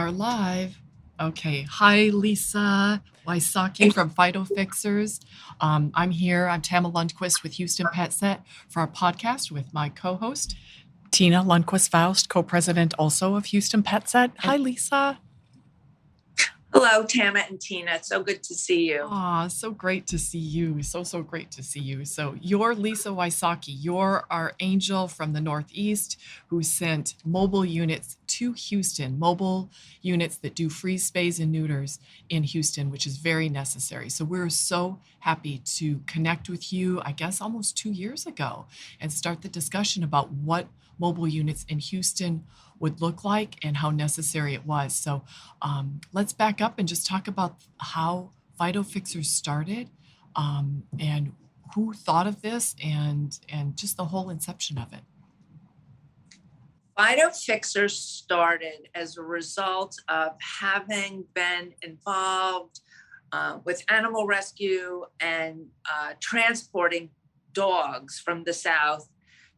are live. Okay. Hi, Lisa Wysocki from Fido Fixers. I'm here. I'm Tama Lundquist with Houston PetSet for our podcast with my co-host, Tena Lundquist Faust, co-president also of Houston PetSet. Hi, Lisa. Hello, Tama and Tina. It's so good to see you. So great to see you. So great to see you. So you're Lisa Wysocki. You're our angel from the Northeast who sent mobile units to Houston, mobile units that do free spays and neuters in Houston, which is very necessary. So we're so happy to connect with you, I guess almost 2 years ago, and start the discussion about what mobile units in Houston would look like and how necessary it was. So let's back up and just talk about how Fido Fixers started and who thought of this and just the whole inception of it. Fido Fixers started as a result of having been involved with animal rescue and transporting dogs from the South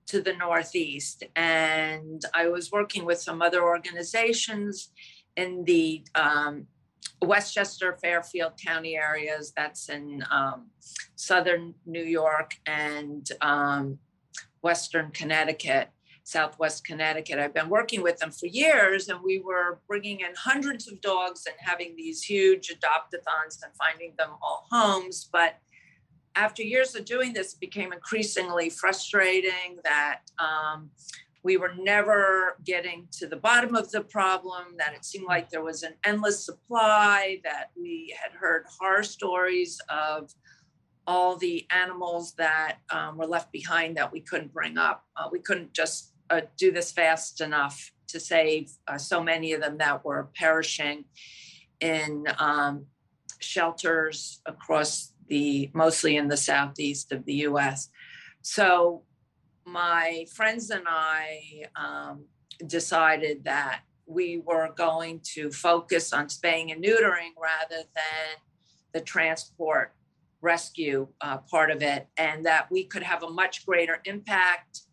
to the Northeast. And I was working with some other organizations in the Westchester, Fairfield County areas. That's in Southern New York and Western Connecticut, Southwest Connecticut. I've been working with them for years, and we were bringing in hundreds of dogs and having these huge adopt-a-thons and finding them all homes. But after years of doing this, it became increasingly frustrating that we were never getting to the bottom of the problem, that it seemed like there was an endless supply, that we had heard horror stories of all the animals that were left behind that we couldn't bring up. We couldn't just do this fast enough to save so many of them that were perishing in shelters across mostly in the southeast of the U.S. So my friends and I decided that we were going to focus on spaying and neutering rather than the transport rescue part of it, and that we could have a much greater impact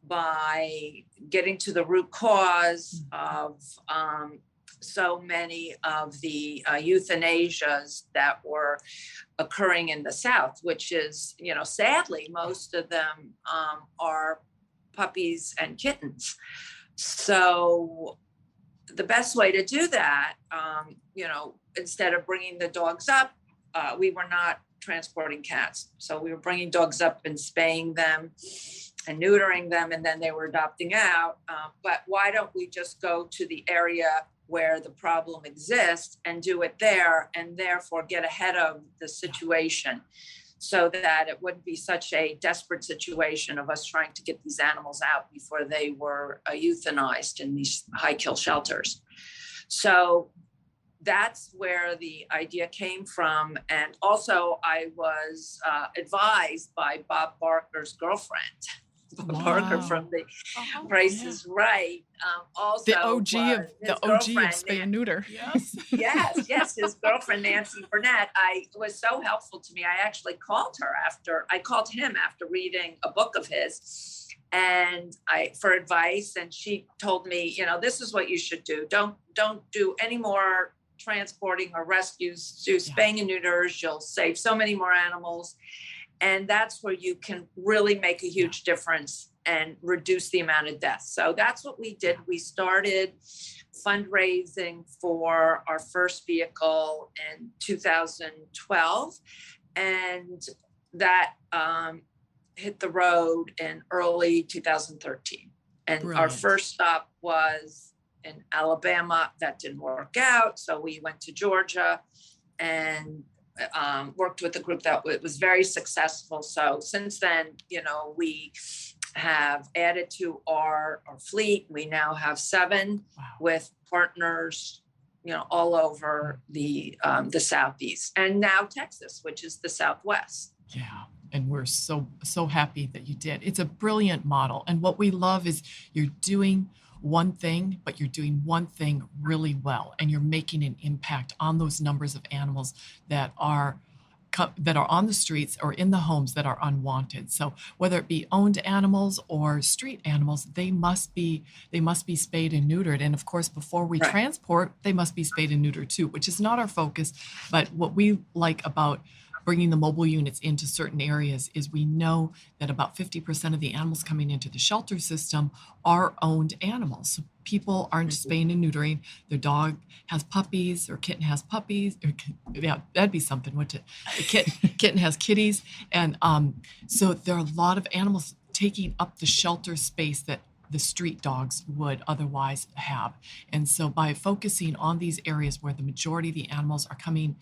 by getting to the root cause of so many of the euthanasias that were occurring in the South, which is, sadly, most of them are puppies and kittens. So the best way to do that, instead of bringing the dogs up, we were not transporting cats. So we were bringing dogs up and spaying them and neutering them, and then they were adopting out. But why don't we just go to the area where the problem exists and do it there, and therefore get ahead of the situation so that it wouldn't be such a desperate situation of us trying to get these animals out before they were euthanized in these high kill shelters. So that's where the idea came from. And also I was advised by Bob Barker's girlfriend, Wow. Parker from the Price is Right. Also, the OG of spay and neuter. Yes. His girlfriend, Nancy Burnett, was so helpful to me. I actually called him after reading a book of his and for advice. And she told me, this is what you should do. Don't do any more transporting or rescues. Do spaying and neuters. You'll save so many more animals. And that's where you can really make a huge difference and reduce the amount of deaths. So that's what we did. We started fundraising for our first vehicle in 2012. And that hit the road in early 2013. And Brilliant. Our first stop was in Alabama. That didn't work out. So we went to Georgia and worked with a group that was very successful. So since then, we have added to our fleet. We now have 7 with partners, all over the Southeast, and now Texas, which is the Southwest. Yeah. And we're so happy that you did. It's a brilliant model. And what we love is you're doing one thing, but you're doing one thing really well, and you're making an impact on those numbers of animals that are that are on the streets or in the homes that are unwanted. So whether it be owned animals or street animals, they must be spayed and neutered. And of course, before we Right. transport, they must be spayed and neutered too, which is not our focus. But what we like about bringing the mobile units into certain areas is we know that about 50% of the animals coming into the shelter system are owned animals. So people aren't spaying and neutering. Their dog has puppies or kitten has puppies. Yeah, that'd be something, wouldn't it? The kitten has kitties. And so there are a lot of animals taking up the shelter space that the street dogs would otherwise have. And so by focusing on these areas where the majority of the animals are coming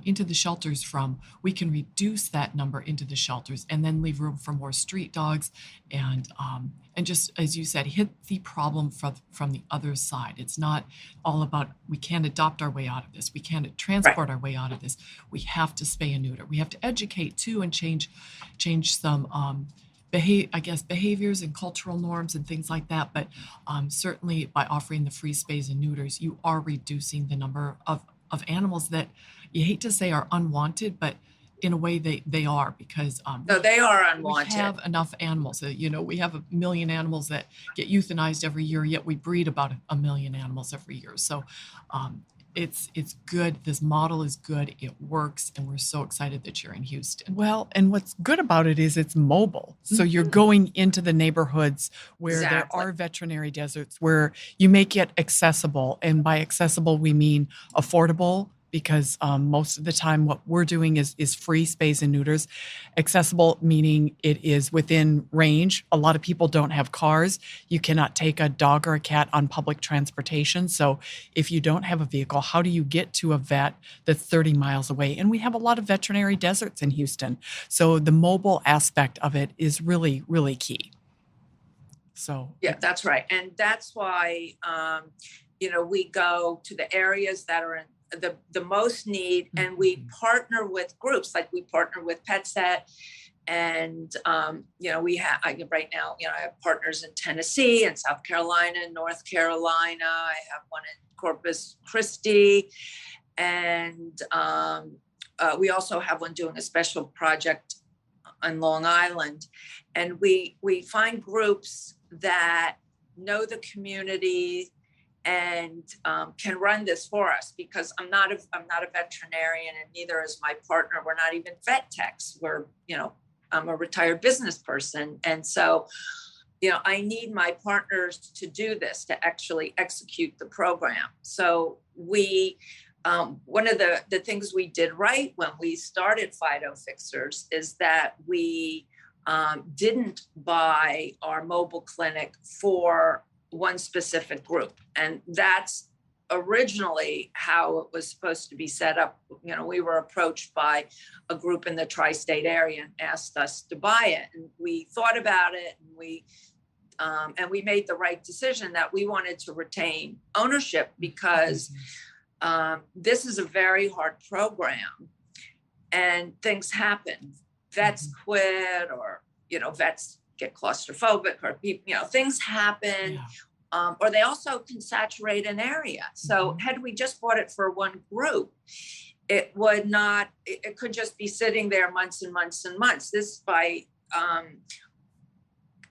into the shelters from, we can reduce that number into the shelters and then leave room for more street dogs and just, as you said, hit the problem from the other side. It's not all about, we can't adopt our way out of this. We can't transport our way out of this. We have to spay and neuter. We have to educate too and change some behaviors and cultural norms and things like that. But certainly by offering the free spays and neuters, you are reducing the number of animals that you hate to say are unwanted, but in a way they are, because No, they are unwanted. we have enough animals. We have 1 million animals that get euthanized every year, yet we breed about 1 million animals every year. So it's good. This model is good. It works, and we're so excited that you're in Houston. Well, and what's good about it is it's mobile. So you're going into the neighborhoods where there Exactly. are veterinary deserts, where you make it accessible. And by accessible, we mean affordable, because most of the time what we're doing is free spays and neuters. Accessible meaning it is within range. A lot of people don't have cars. You cannot take a dog or a cat on public transportation. So if you don't have a vehicle, how do you get to a vet that's 30 miles away? And we have a lot of veterinary deserts in Houston. So the mobile aspect of it is really, really key. So Yeah, that's right. And that's why, we go to the areas that are in the most need, and we partner with groups, like we partner with PetSet. And, we have, right now, I have partners in Tennessee and South Carolina and North Carolina. I have one in Corpus Christi. And we also have one doing a special project on Long Island. And we find groups that know the community and can run this for us, because I'm not a veterinarian, and neither is my partner. We're not even vet techs. I'm a retired business person. And so, I need my partners to do this, to actually execute the program. So we, one of the things we did right when we started Fido Fixers is that we didn't buy our mobile clinic for one specific group. And that's originally how it was supposed to be set up. We were approached by a group in the tri-state area and asked us to buy it. And we thought about it, and we made the right decision that we wanted to retain ownership, because this is a very hard program and things happen. Vets quit, or, vets get claustrophobic, or people, things happen, or they also can saturate an area. So had we just bought it for one group, it would not, it could just be sitting there months and months and months. This, by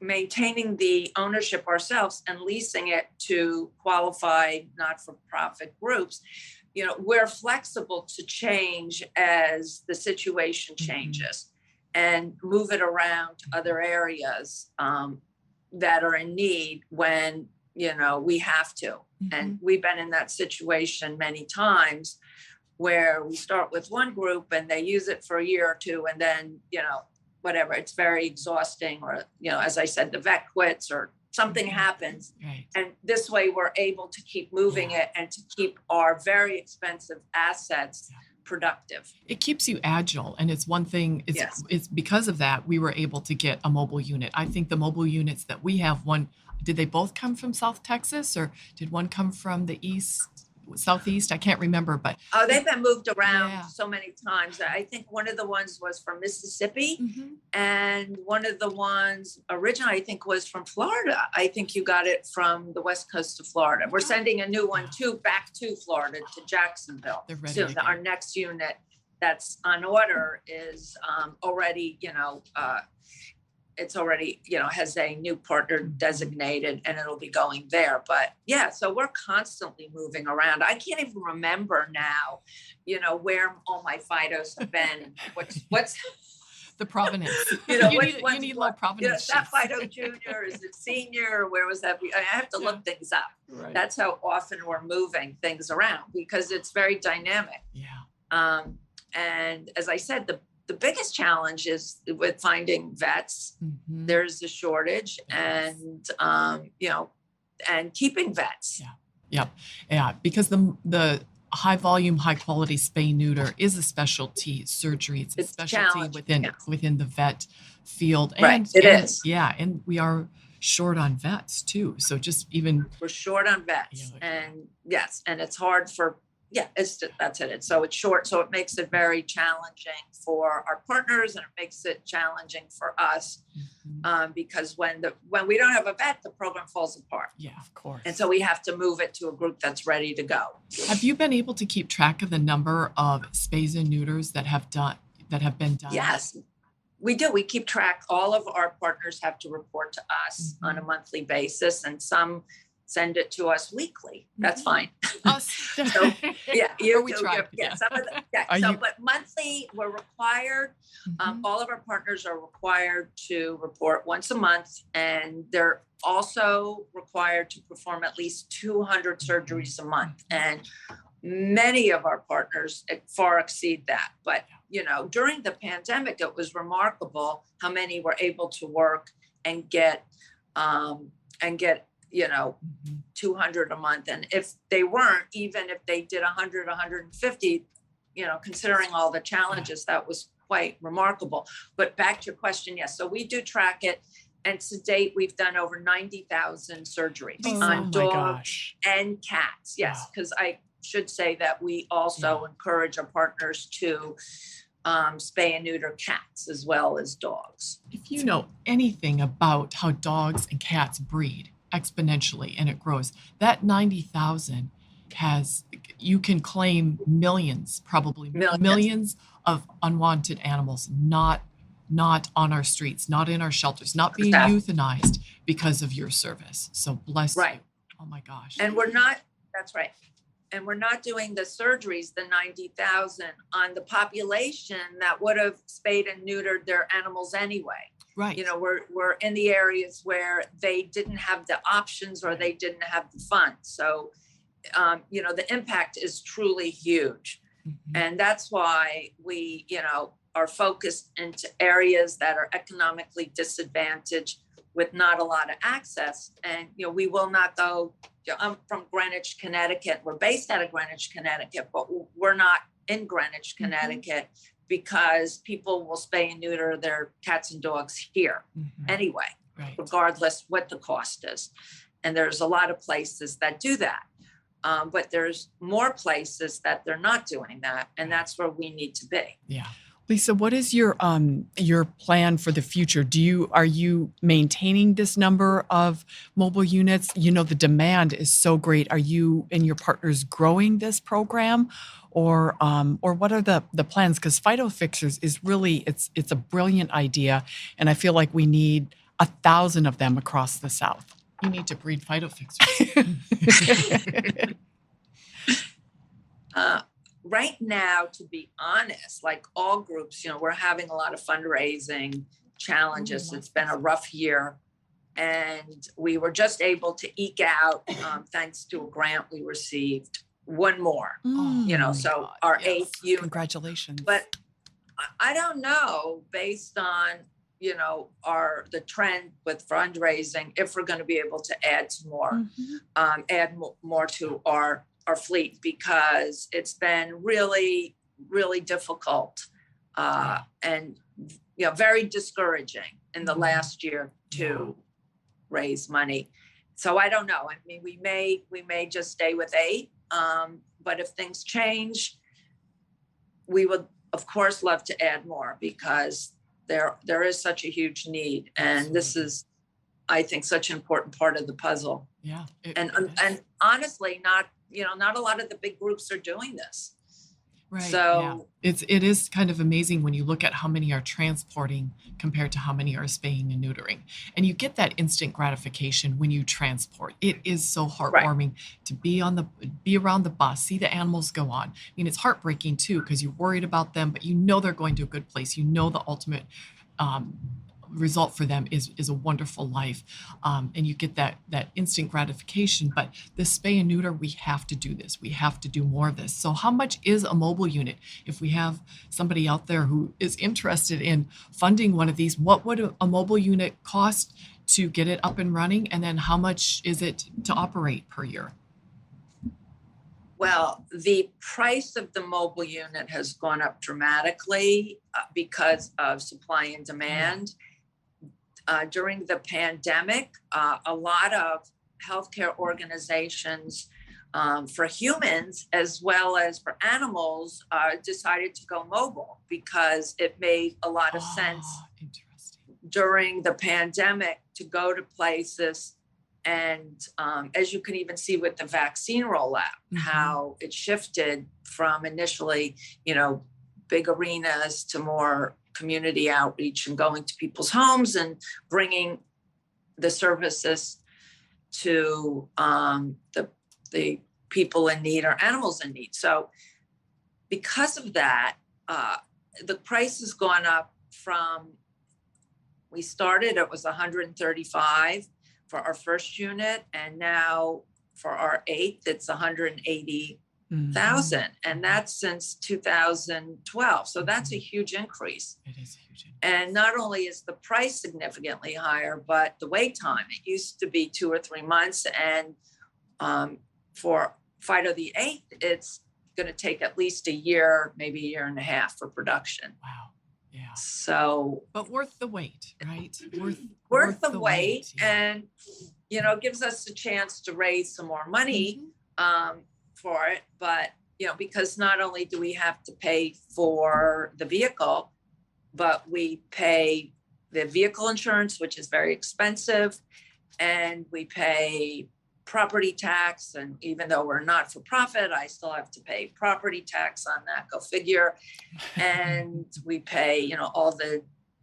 maintaining the ownership ourselves and leasing it to qualified not-for-profit groups, we're flexible to change as the situation changes, and move it around to other areas that are in need when, we have to. And we've been in that situation many times, where we start with one group and they use it for a year or two, and then, whatever, it's very exhausting, or, as I said, the vet quits or something happens. Right. And this way we're able to keep moving it and to keep our very expensive assets productive. It keeps you agile, and it's one thing. It's because of that we were able to get a mobile unit. I think the mobile units that we have, did they both come from South Texas, or did one come from the southeast? I can't remember, but they've been moved around so many times. I think one of the ones was from Mississippi, and one of the ones originally, I think, was from Florida. I think you got it from the west coast of Florida. We're sending a new one back to Florida, to Jacksonville. They're ready soon. to go. Our next unit that's on order is already, it's already, has a new partner designated, and it'll be going there. But yeah, so we're constantly moving around. I can't even remember now, where all my Fidos have been. What's The provenance. You need low provenance. Is that Fido Junior? Is it senior? Where was that? I have to look things up. Right. That's how often we're moving things around, because it's very dynamic. Yeah. And as I said, the biggest challenge is with finding vets. Mm-hmm. There's a shortage, and and keeping vets. Yeah. Because the high volume, high quality spay neuter is a specialty surgery. It's a specialty within the vet field. Right. It is. Yeah. And we are short on vets too. So we're short on vets, and yes, and it's hard for, that's it. So it's short. So it makes it very challenging for our partners, and it makes it challenging for us, because when we don't have a vet, the program falls apart. Yeah, of course. And so we have to move it to a group that's ready to go. Have you been able to keep track of the number of spays and neuters that have been done? Yes, we do. We keep track. All of our partners have to report to us on a monthly basis, and some send it to us weekly. That's fine. Us. So, we try. Some of but monthly, we're required. All of our partners are required to report once a month, and they're also required to perform at least 200 surgeries a month. And many of our partners far exceed that. But during the pandemic, it was remarkable how many were able to work and get 200 a month. And if they weren't, even if they did 100, 150, considering all the challenges, that was quite remarkable. But back to your question, yes. So we do track it. And to date, we've done over 90,000 surgeries on dogs and cats. Yes, because I should say that we also encourage our partners to spay and neuter cats as well as dogs. If you know anything about how dogs and cats breed exponentially and it grows, that 90,000 you can claim millions of unwanted animals not on our streets, not in our shelters, not being euthanized because of your service. So bless you. Oh my gosh. And that's right. And we're not doing the surgeries, the 90,000, on the population that would have spayed and neutered their animals anyway. Right. We're in the areas where they didn't have the options or they didn't have the funds. So, the impact is truly huge. And that's why we, are focused into areas that are economically disadvantaged with not a lot of access. And, we will not go, I'm from Greenwich, Connecticut. We're based out of Greenwich, Connecticut, but we're not in Greenwich, Connecticut, because people will spay and neuter their cats and dogs here anyway, regardless what the cost is. And there's a lot of places that do that. But there's more places that they're not doing that. And that's where we need to be. Yeah. Lisa, what is your plan for the future? Are you maintaining this number of mobile units? The demand is so great. Are you and your partners growing this program, or what are the plans? Because phytofixers is really it's a brilliant idea, and I feel like we need 1,000 of them across the South. You need to breed phytofixers. Right now, to be honest, like all groups, we're having a lot of fundraising challenges. It's been a rough year, and we were just able to eke out, thanks to a grant we received, one more, so our 8th unit. Congratulations. But I don't know, based on, the trend with fundraising, if we're going to be able to add some more, add more to our fleet, because it's been really, really difficult and very discouraging in the last year to raise money. So I don't know. I mean, we may just stay with 8, but if things change, we would of course love to add more, because there is such a huge need, and this is, I think, such an important part of the puzzle. Yeah, and honestly, not a lot of the big groups are doing this. Right. Yeah. So It is kind of amazing when you look at how many are transporting compared to how many are spaying and neutering. And you get that instant gratification when you transport. It is so right. heartwarming to be around the bus, see the animals go on. I mean, it's heartbreaking too because you're worried about them, but you know they're going to a good place. You know the ultimate um, result for them is a wonderful life, and you get that instant gratification. But the spay and neuter, we have to do this. We have to do more of this. So how much is a mobile unit? If we have somebody out there who is interested in funding one of these, what would a mobile unit cost to get it up and running, and then how much is it to operate per year? Well, the price of the mobile unit has gone up dramatically because of supply and demand. During the pandemic, a lot of healthcare organizations for humans as well as for animals decided to go mobile because it made a lot of sense Interesting. during the pandemic to go to places. And as you can even see with the vaccine rollout, how it shifted from initially, big arenas to more community outreach and going to people's homes and bringing the services to the people in need or animals in need. So because of that, the price has gone up from, we started, it was 135 for our first unit, and now for our 8th, it's 180,000, and that's since 2012. So that's a huge increase. It is a huge increase. And not only is the price significantly higher, but the wait time. It used to be 2 or 3 months, and for Fido the 8th, it's going to take at least a year, maybe a year and a half for production. Wow. Yeah. So, but worth the wait, right? Worth the wait, yeah. and gives us a chance to raise some more money for it. But because not only do we have to pay for the vehicle, but we pay the vehicle insurance, which is very expensive, and we pay property tax. And even though we're not for profit, I still have to pay property tax on that, go figure. And we pay, all the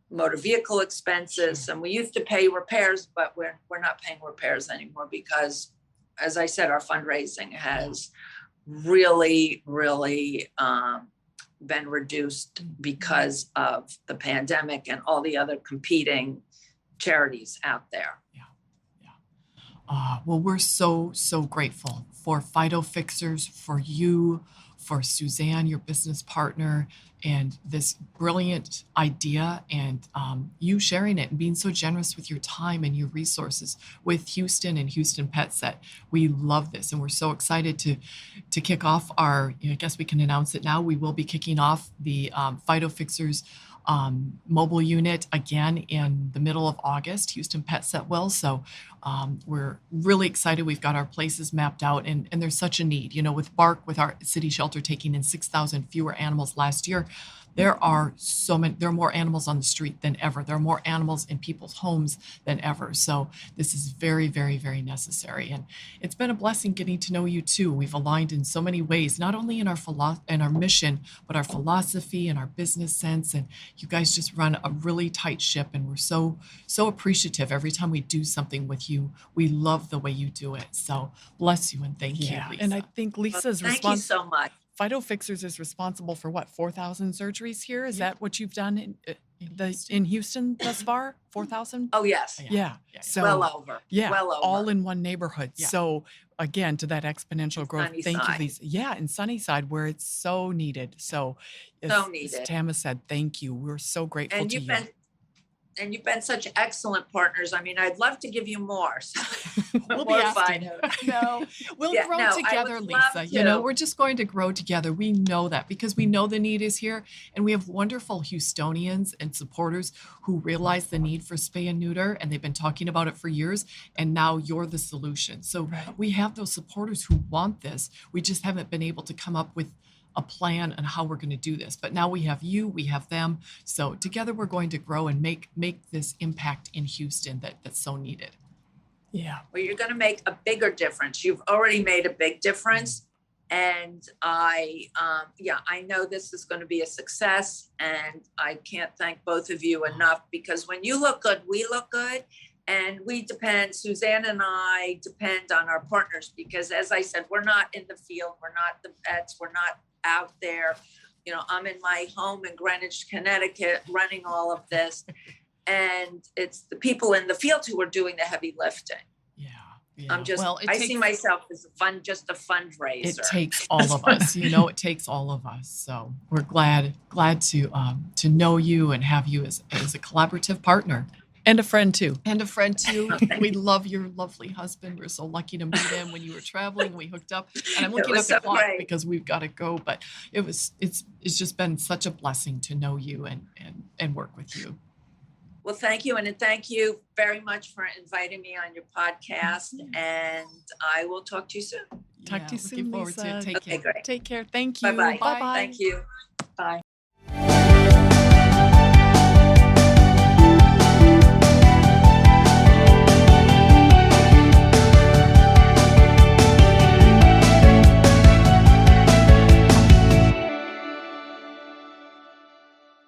motor vehicle expenses. Sure. And we used to pay repairs, but we're not paying repairs anymore because, as I said, our fundraising has really, really been reduced because of the pandemic and all the other competing charities out there. Well, we're so grateful for Fido Fixers, for you, for Suzanne, your business partner, and this brilliant idea, and you sharing it and being so generous with your time and your resources with Houston and Houston PetSet. We love this, and we're so excited to kick off our, I guess we can announce it now, we will be kicking off the Fido Fixers mobile unit again in the middle of August. Houston PetSet will. So we're really excited. We've got our places mapped out, and there's such a need. With Bark, with our city shelter taking in 6,000 fewer animals last year, there are more animals on the street than ever. There are more animals in people's homes than ever. So this is very, very, very necessary. And it's been a blessing getting to know you too. We've aligned in so many ways, not only in our mission, but our philosophy and our business sense. And you guys just run a really tight ship, and we're so appreciative every time we do something with you. We love the way you do it. So bless you and thank you, Lisa. And I think Lisa's Thank you so much. Fido Fixers is responsible for what, 4,000 surgeries here? Is that what you've done in Houston thus far? 4,000? Oh, yes. Yeah. So, well over. Yeah. Well over. All in one neighborhood. Yeah. So again, to that exponential growth. Thank you, Lisa. Yeah, in Sunnyside where it's so needed. So as Tama said, thank you. We're so grateful to you. And you've been such excellent partners. I mean, I'd love to give you more. So we'll be asking. No, we'll grow together, Lisa. We're just going to grow together. We know that because we know the need is here, and we have wonderful Houstonians and supporters who realize the need for spay and neuter, and they've been talking about it for years, and now you're the solution. So we have those supporters who want this. We just haven't been able to come up with a plan on how we're going to do this. But now we have you, we have them. So together we're going to grow and make this impact in Houston that's so needed. Yeah. Well, you're going to make a bigger difference. You've already made a big difference. And I know this is going to be a success, and I can't thank both of you enough, because when you look good, we look good. And we depend, Suzanne and I depend on our partners, because as I said, we're not in the field. We're not the vets. We're not out there. You know, I'm in my home in Greenwich, Connecticut, running all of this. And it's the people in the field who are doing the heavy lifting. Yeah. I see myself as just a fundraiser. It takes all of us, it takes all of us. So we're glad to know you and have you as a collaborative partner. And a friend too. We love your lovely husband. We're so lucky to meet him when you were traveling. We hooked up, and I'm looking at the clock because we've got to go. But it's just been such a blessing to know you and work with you. Well, thank you. And thank you very much for inviting me on your podcast. And I will talk to you soon. Talk to you soon, looking forward to it. Lisa. Take care. Great. Take care. Thank you. Bye-bye. Bye-bye. Thank you.